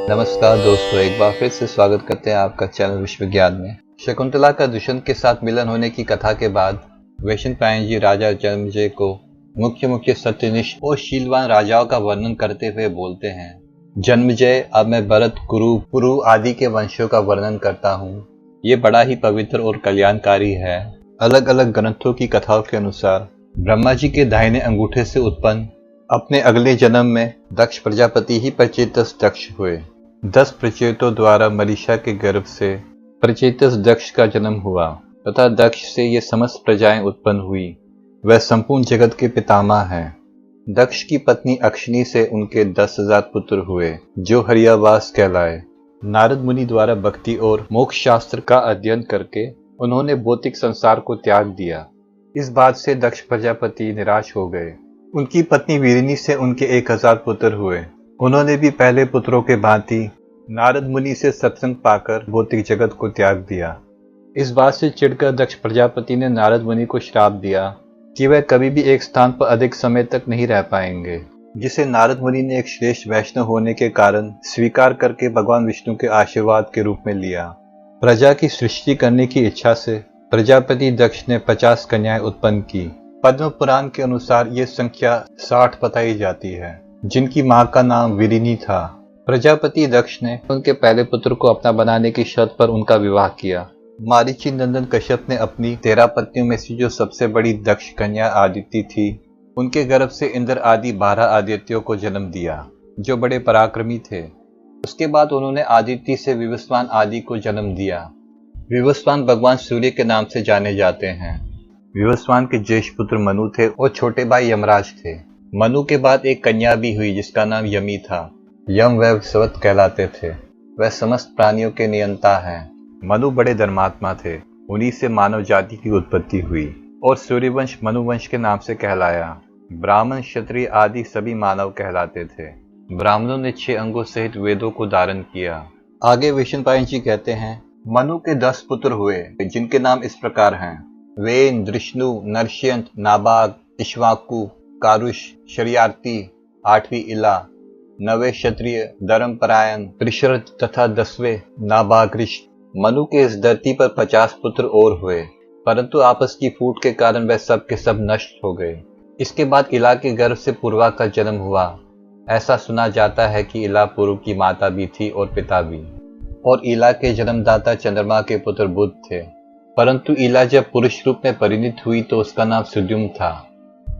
नमस्कार दोस्तों, एक बार फिर से स्वागत करते हैं आपका चैनल विश्व विज्ञान में। शकुंतला का दुष्यंत के साथ मिलन होने की कथा के बाद वैशंपायन जी राजा जन्मेजय को मुख्य सत्यनिष्ठ और शीलवान राजाओं का वर्णन करते हुए बोलते हैं। जन्मेजय, अब मैं भरत, कुरु, पुरु आदि के वंशों का वर्णन करता हूँ। ये बड़ा ही पवित्र और कल्याणकारी है। अलग अलग ग्रंथों की कथाओं के अनुसार ब्रह्मा जी के दाहिने अंगूठे से उत्पन्न अपने अगले जन्म में दक्ष प्रजापति ही प्रचेतस दक्ष हुए। 10 प्रचेतों द्वारा मरीषा के गर्भ से प्रचेतस दक्ष का जन्म हुआ तथा दक्ष से ये समस्त प्रजाएं उत्पन्न हुई। वह संपूर्ण जगत के पितामह हैं। दक्ष की पत्नी अक्षनी से उनके 10,000 पुत्र हुए जो हरियावास कहलाए। नारद मुनि द्वारा भक्ति और मोक्ष शास्त्र का अध्ययन करके उन्होंने भौतिक संसार को त्याग दिया। इस बात से दक्ष प्रजापति निराश हो गए। उनकी पत्नी वीरिनी से उनके 1000 पुत्र हुए। उन्होंने भी पहले पुत्रों के भांति नारद मुनि से सत्संग पाकर भौतिक जगत को त्याग दिया। इस बात से चिढ़कर दक्ष प्रजापति ने नारद मुनि को श्राप दिया कि वह कभी भी एक स्थान पर अधिक समय तक नहीं रह पाएंगे, जिसे नारद मुनि ने एक श्रेष्ठ वैष्णव होने के कारण स्वीकार करके भगवान विष्णु के आशीर्वाद के रूप में लिया। प्रजा की सृष्टि करने की इच्छा से प्रजापति दक्ष ने 50 कन्याएं उत्पन्न की। पद्म पुराण के अनुसार ये संख्या 60 बताई जाती है, जिनकी मां का नाम वीरिनी था। प्रजापति दक्ष ने उनके पहले पुत्र को अपना बनाने की शर्त पर उनका विवाह किया। मारीची नंदन कश्यप ने अपनी 13 पत्नियों में से जो सबसे बड़ी दक्ष कन्या आदिति थी, उनके गर्भ से इंद्र आदि 12 आदित्यों को जन्म दिया, जो बड़े पराक्रमी थे। उसके बाद उन्होंने आदिति से विवस्वान आदि को जन्म दिया। विवस्वान भगवान सूर्य के नाम से जाने जाते हैं। विवस्वान के ज्येष्ठ पुत्र मनु थे और छोटे भाई यमराज थे। मनु के बाद एक कन्या भी हुई जिसका नाम यमी था। यम व विश्वत कहलाते थे। वह समस्त प्राणियों के नियंता हैं। मनु बड़े धर्मात्मा थे। उन्हीं से मानव जाति की उत्पत्ति हुई और सूर्यवंश मनुवंश के नाम से कहलाया। ब्राह्मण, क्षत्रिय आदि सभी मानव कहलाते थे। ब्राह्मणों ने 6 अंगों सहित वेदों को धारण किया। आगे वैशंपायन जी कहते हैं, मनु के 10 पुत्र हुए जिनके नाम इस प्रकार हैं: वेन, दृष्णु, नरश्यंत, नाबाग, इक्ष्वाकु, कारुष, शर्यार्थी, 8वीं इला, 9वें क्षत्रिय, धर्मपरायण, त्रिशरथ तथा 10वें नाबागृष्ट। मनु के इस धरती पर 50 पुत्र और हुए, परंतु आपस की फूट के कारण वह सब के सब नष्ट हो गए। इसके बाद इला के गर्भ से पूर्वा का जन्म हुआ। ऐसा सुना जाता है कि इला पूर्व की माता भी थी और पिता भी। और इला के जन्मदाता चंद्रमा के पुत्र बुध थे। परंतु इला जब पुरुष रूप में परिणित हुई तो उसका नाम सुद्युम्न था।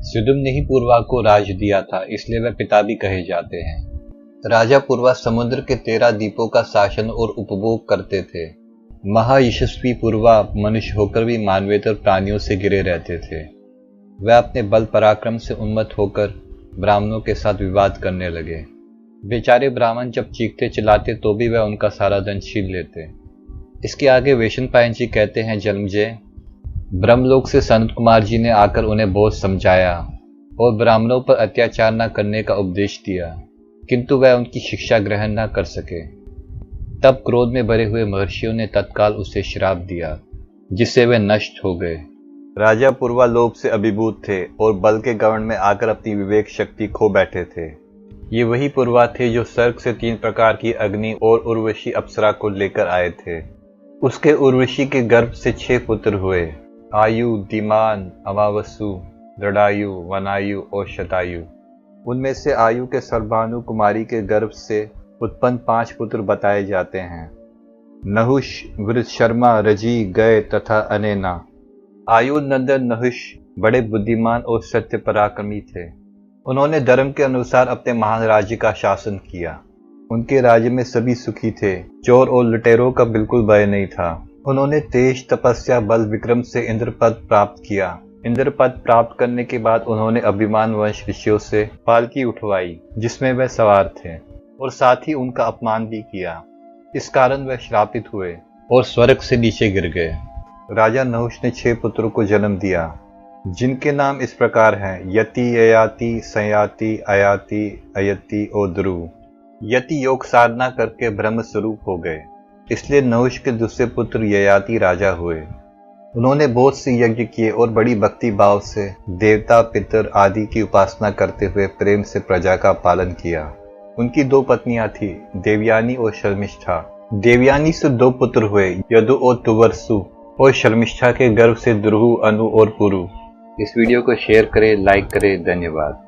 सुद्युम्न ने ही पूर्वा को राज दिया था, इसलिए वह पिता भी कहे जाते हैं। राजा पूर्वा समुद्र के 13 द्वीपों का शासन और उपभोग करते थे। महायशस्वी पूर्वा मनुष्य होकर भी मानवेतर प्राणियों से घिरे रहते थे। वह अपने बल पराक्रम से उन्मत्त होकर ब्राह्मणों के साथ विवाद करने लगे। बेचारे ब्राह्मण जब चीखते चिल्लाते तो भी वह उनका सारा धन छीन लेते। इसके आगे वैशंपायन जी कहते हैं, जन्मेजय, ब्रह्मलोक से सनत कुमार जी ने आकर उन्हें बहुत समझाया और ब्राह्मणों पर अत्याचार न करने का उपदेश दिया, किंतु वह उनकी शिक्षा ग्रहण न कर सके। तब क्रोध में भरे हुए महर्षियों ने तत्काल उसे श्राप दिया, जिससे वे नष्ट हो गए। राजा पूर्वा लोभ से अभिभूत थे और बल के गवर्ण में आकर अपनी विवेक शक्ति खो बैठे थे। ये वही पूर्वा थे जो स्वर्ग से 3 प्रकार की अग्नि और उर्वशी अप्सरा को लेकर आए थे। उसके उर्वशी के गर्भ से 6 पुत्र हुए: आयु, धीमान, अमावसु, दृढ़ायु, वनायु और शतायु। उनमें से आयु के सर्वानु कुमारी के गर्भ से उत्पन्न 5 पुत्र बताए जाते हैं: नहुष, वृषशर्मा, रजी, गय तथा अनेना। आयु नंदन नहुष बड़े बुद्धिमान और सत्य पराक्रमी थे। उन्होंने धर्म के अनुसार अपने महान राज्य का शासन किया। उनके राज्य में सभी सुखी थे। चोर और लुटेरों का बिल्कुल भय नहीं था। उन्होंने तेज तपस्या बल विक्रम से इंद्र पद प्राप्त किया। इंद्र पद प्राप्त करने के बाद उन्होंने अभिमान वंश ऋषियों से पालकी उठवाई, जिसमें वह सवार थे, और साथ ही उनका अपमान भी किया। इस कारण वह श्रापित हुए और स्वर्ग से नीचे गिर गए। राजा नहुष ने 6 पुत्रों को जन्म दिया, जिनके नाम इस प्रकार हैं: यति, ययाति, संयाति, अयाति, अयति और ध्रुव। यति योग साधना करके ब्रह्म स्वरूप हो गए, इसलिए नहुष के दूसरे पुत्र ययाति राजा हुए। उन्होंने बहुत से यज्ञ किए और बड़ी भक्ति भाव से देवता, पितर आदि की उपासना करते हुए प्रेम से प्रजा का पालन किया। उनकी 2 पत्नियां थी, देवयानी और शर्मिष्ठा। देवयानी से 2 पुत्र हुए, यदु और तुवर्सु, और शर्मिष्ठा के गर्भ से द्रुहु, अनु और पुरु। इस वीडियो को शेयर करें, लाइक करें। धन्यवाद।